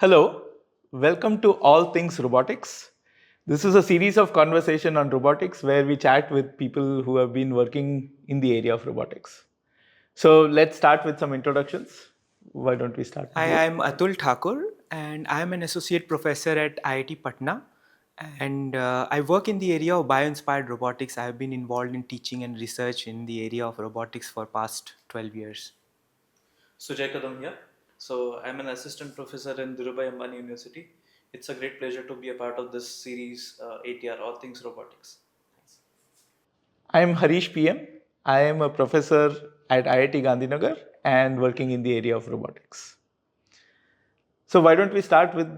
Hello, welcome to All Things Robotics. This is a series of conversation on robotics where we chat with people who have been working in the area of robotics. So let's start with some introductions. Why don't we start with Hi, you? I'm Atul Thakur and I'm an associate professor at IIT Patna. And I work in the area of bio-inspired robotics. I have been involved in teaching and research in the area of robotics for past 12 years. Sujay Kadam here. So I'm an assistant professor in Dhirubhai Ambani University. It's a great pleasure to be a part of this series, ATR, All Things Robotics. Thanks. I am Harish PM. I am a professor at IIT Gandhinagar and working in the area of robotics. So why don't we start with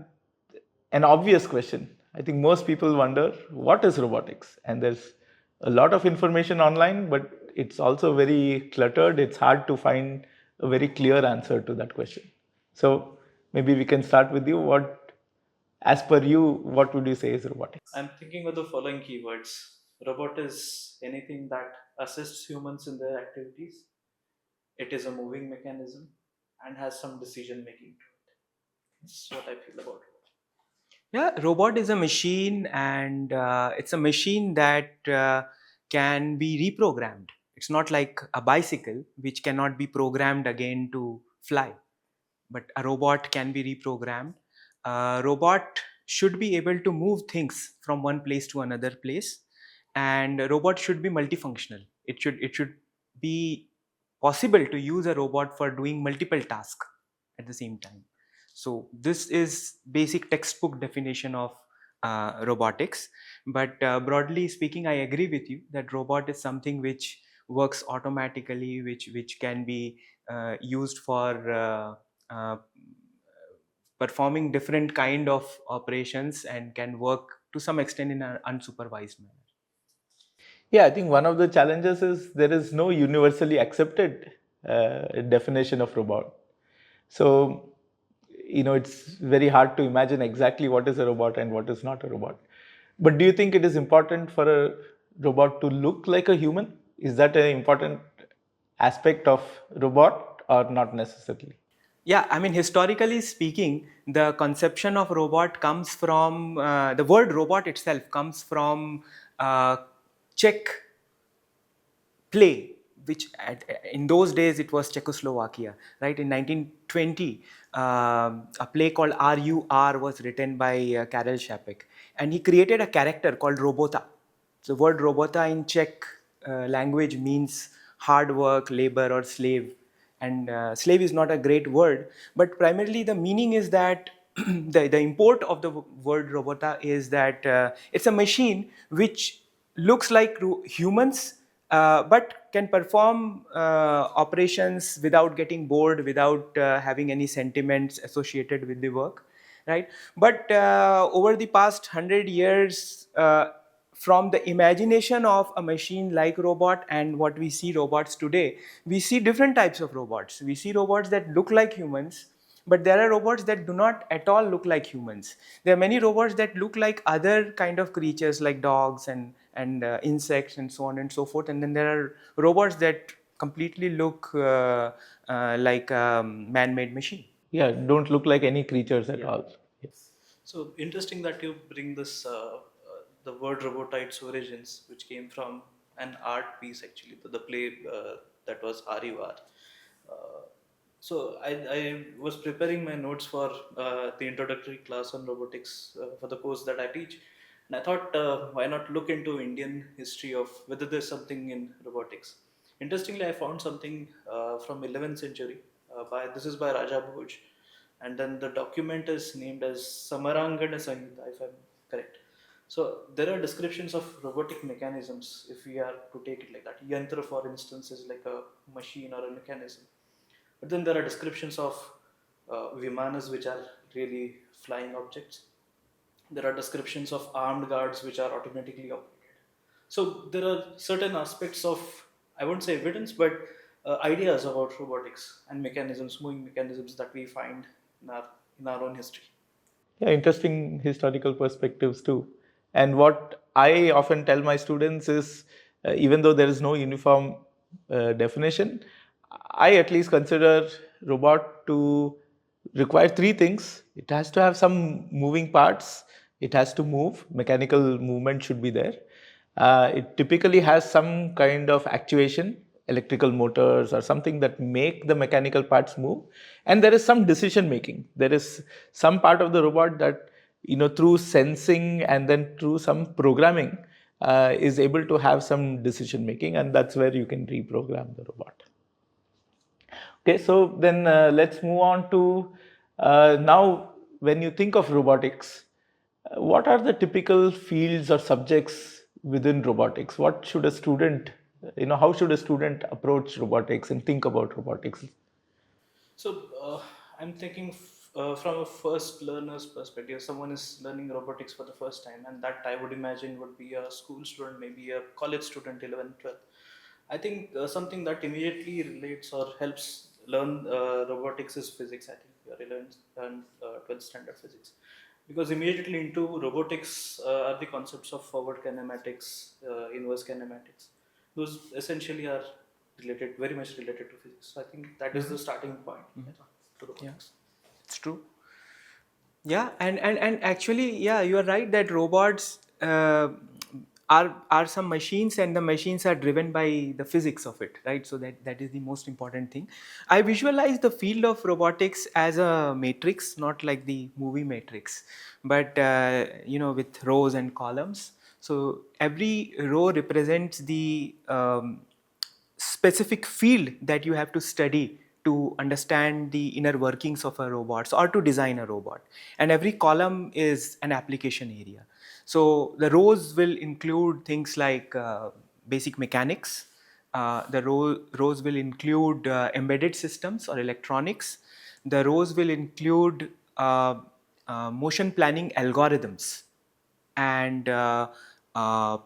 an obvious question? I think most people wonder what is robotics? And there's a lot of information online, but it's also very cluttered. It's hard to find a very clear answer to that question. So maybe we can start with you. As per you, what would you say is robotics? I'm thinking of the following keywords. Robot is anything that assists humans in their activities. It is a moving mechanism and has some decision making to it. That's what I feel about it. Yeah, robot is a machine and it's a machine that can be reprogrammed. It's not like a bicycle which cannot be programmed again to fly. But a robot can be reprogrammed. A robot should be able to move things from one place to another place, and a robot should be multifunctional. It should be possible to use a robot for doing multiple tasks at the same time. So this is basic textbook definition of robotics. But broadly speaking, I agree with you that robot is something which works automatically, which can be used for uh, performing different kind of operations and can work to some extent in an unsupervised manner. Yeah, I think one of the challenges is there is no universally accepted definition of robot. So, it's very hard to imagine exactly what is a robot and what is not a robot. But do you think it is important for a robot to look like a human? Is that an important aspect of robot or not necessarily? Yeah, I mean, historically speaking, the conception of robot comes from the word robot itself comes from Czech play, which in those days it was Czechoslovakia, right? In 1920, a play called RUR was written by Karel Čapek, and he created a character called Robota. The word Robota in Czech language means hard work, labor, or slave. And slave is not a great word, but primarily the meaning is that the import of the word robota is that it's a machine which looks like humans but can perform operations without getting bored, without having any sentiments associated with the work, right? But over the past 100 years, from the imagination of a machine like robot and what we see robots today, we see different types of robots. We see robots that look like humans, but there are robots that do not at all look like humans. There are many robots that look like other kind of creatures like dogs and insects and so on and so forth. And then there are robots that completely look like a man-made machine. Yeah, don't look like any creatures at all. Yes. So interesting that you bring this, the word robotite's origins, which came from an art piece actually, the play that was RUR. So I was preparing my notes for the introductory class on robotics for the course that I teach, and I thought, why not look into Indian history of whether there's something in robotics. Interestingly, I found something from 11th century. By this is by Raja Bhoj, and then the document is named as Samarangana Samhita, if I'm correct. So there are descriptions of robotic mechanisms, if we are to take it like that. Yantra, for instance, is like a machine or a mechanism. But then there are descriptions of vimanas, which are really flying objects. There are descriptions of armed guards, which are automatically operated. So there are certain aspects of, I won't say evidence, but ideas about robotics and mechanisms, moving mechanisms that we find in our own history. Yeah, interesting historical perspectives too. And what I often tell my students is even though there is no uniform definition, I at least consider robot to require three things. It has to have some moving parts. It has to move. Mechanical movement should be there. It typically has some kind of actuation, electrical motors or something that make the mechanical parts move. And there is some decision making. There is some part of the robot that, through sensing and then through some programming, is able to have some decision making, and that's where you can reprogram the robot. Okay, so then let's move on to now when you think of robotics, what are the typical fields or subjects within robotics? What should a student, how should a student approach robotics and think about robotics? So I'm thinking from a first learner's perspective, someone is learning robotics for the first time, and that I would imagine would be a school student, maybe a college student, 11, 12. I think something that immediately relates or helps learn robotics is physics. I think you're 11th and 12th standard physics. Because immediately into robotics are the concepts of forward kinematics, inverse kinematics. Those essentially are related, very much related to physics. So I think that is the starting point to robotics. It's true. Yeah, and actually, yeah, you are right that robots are some machines, and the machines are driven by the physics of it, right? So that is the most important thing. I visualize the field of robotics as a matrix, not like the movie Matrix, but with rows and columns. So every row represents the specific field that you have to study to understand the inner workings of a robot or to design a robot, and every column is an application area. So the rows will include things like basic mechanics. The rows will include embedded systems or electronics. The rows will include motion planning algorithms and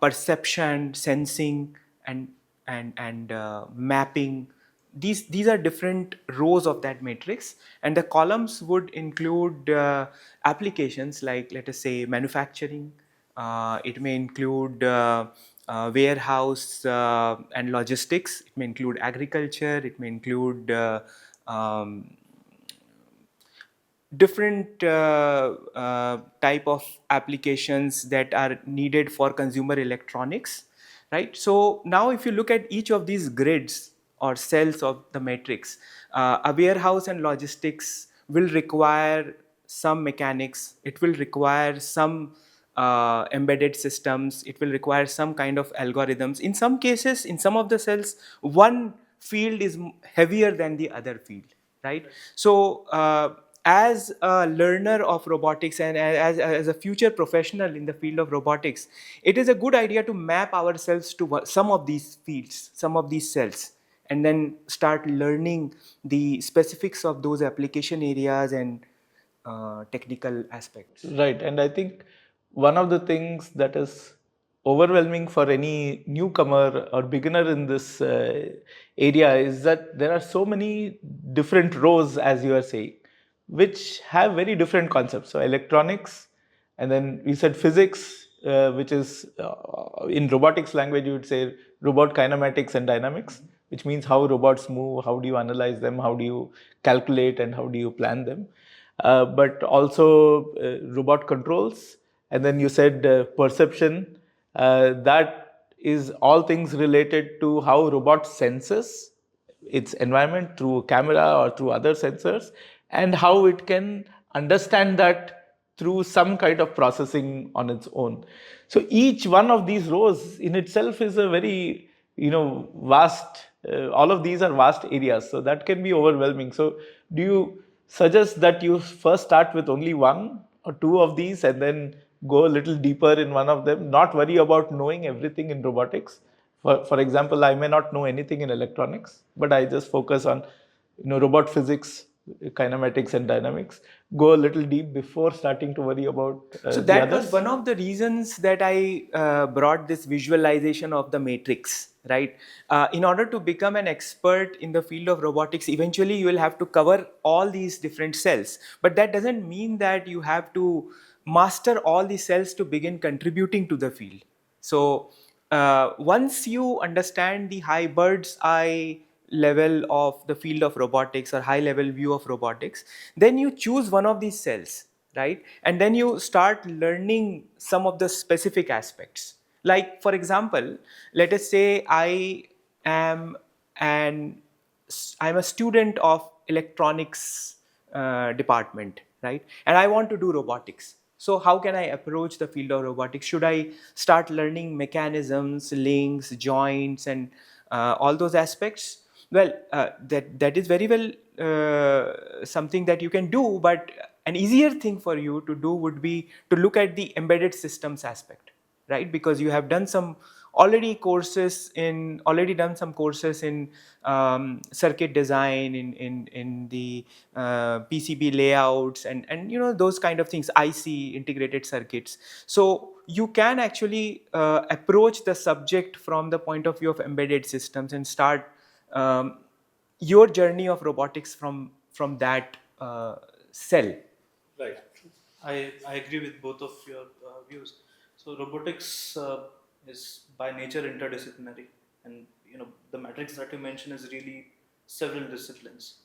perception, sensing, and mapping. These are different rows of that matrix, and the columns would include applications like, let us say, manufacturing. It may include warehouse and logistics. It may include agriculture. It may include um, different type of applications that are needed for consumer electronics, right? So now if you look at each of these grids or cells of the matrix, a warehouse and logistics will require some mechanics. It will require some embedded systems. It will require some kind of algorithms. In some cases, in some of the cells, one field is heavier than the other field, right? So as a learner of robotics and as a future professional in the field of robotics, it is a good idea to map ourselves to some of these fields, some of these cells, and then start learning the specifics of those application areas and technical aspects. Right. And I think one of the things that is overwhelming for any newcomer or beginner in this area is that there are so many different rows, as you are saying, which have very different concepts. So, electronics, and then we said physics, which is in robotics language, you would say robot kinematics and dynamics, which means how robots move, how do you analyze them, how do you calculate, and how do you plan them. But also robot controls, and then you said perception. That is all things related to how robot senses its environment through camera or through other sensors, and how it can understand that through some kind of processing on its own. So each one of these rows in itself is a very vast, all of these are vast areas, so that can be overwhelming. So do you suggest that you first start with only one or two of these and then go a little deeper in one of them, not worry about knowing everything in robotics? For example, I may not know anything in electronics, but I just focus on robot physics, kinematics, and dynamics. Go a little deep before starting to worry about So the that was others. one of the reasons that I brought this visualization of the matrix, right? In order to become an expert in the field of robotics, eventually you will have to cover all these different cells. But that doesn't mean that you have to master all the cells to begin contributing to the field. So once you understand the high bird's eye level of the field of robotics or high level view of robotics, then you choose one of these cells, right? And then you start learning some of the specific aspects. Like, for example, let us say am an I'm a student of electronics department, right? And I want to do robotics. So how can I approach the field of robotics? Should I start learning mechanisms, links, joints, and all those aspects? Well, that is very well something that you can do, but an easier thing for you to do would be to look at the embedded systems aspect, right? Because you have done some already done some courses in circuit design, in the PCB layouts, and those kind of things, IC, integrated circuits. So you can actually approach the subject from the point of view of embedded systems and start your journey of robotics from that cell. Right. I agree with both of your views. So robotics is by nature interdisciplinary, and the matrix that you mentioned is really several disciplines.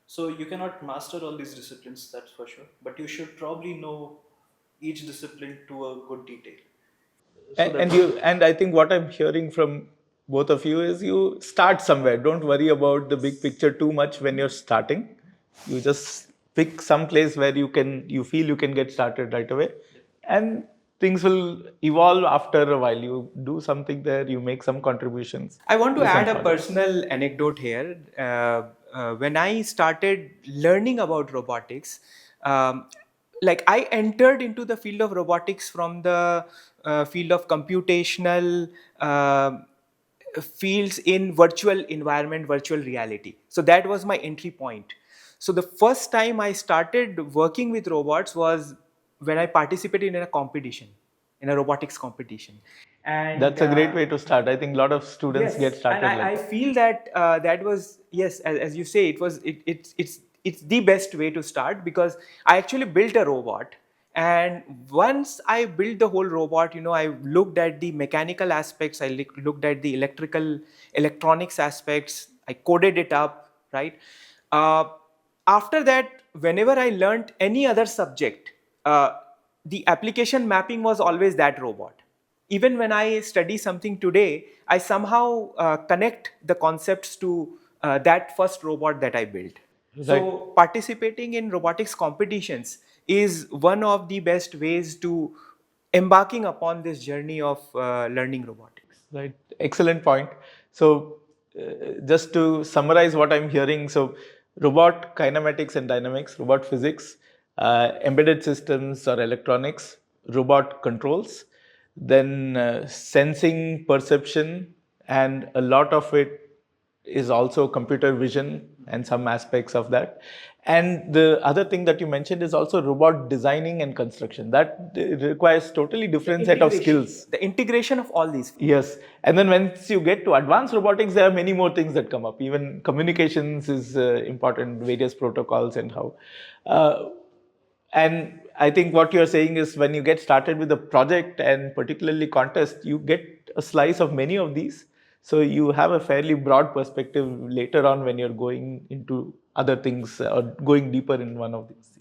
So you cannot master all these disciplines, that's for sure. But you should probably know each discipline to a good detail. And I think what I'm hearing from both of you is you start somewhere. Don't worry about the big picture too much when you're starting. You just pick some place where you feel you can get started right away, and things will evolve after a while. You do something there, you make some contributions. I want to do some add a projects. personal anecdote here. When I started learning about robotics, um, like I entered into the field of robotics from the field of computational fields in virtual environment, virtual reality. So that was my entry point. So the first time I started working with robots was when I participated in a competition, in a robotics competition. And That's a great way to start. I think a lot of students get yes, and started like I that. feel that that was, yes, as you say, it's the best way to start, because I actually built a robot, and once I built the whole robot, I looked at the mechanical aspects, I looked at the electronics aspects, I coded it up, right? Uh, After that, whenever I learned any other subject, the application mapping was always that robot. Even when I study something today, I somehow connect the concepts to that first robot that I built. Right. So, participating in robotics competitions is one of the best ways to embarking upon this journey of learning robotics. Right. Excellent point. So, just to summarize what I'm hearing, so robot kinematics and dynamics, robot physics, embedded systems or electronics, robot controls, then sensing, perception, and a lot of it is also computer vision and some aspects of that. And the other thing that you mentioned is also robot designing and construction. That requires totally different set of skills. The integration of all these. Yes, and then once you get to advanced robotics, there are many more things that come up. Even communications is important, various protocols and how. Uh, and I think what you're saying is when you get started with a project and particularly contest, you get a slice of many of these. So you have a fairly broad perspective later on when you're going into other things or going deeper in one of these.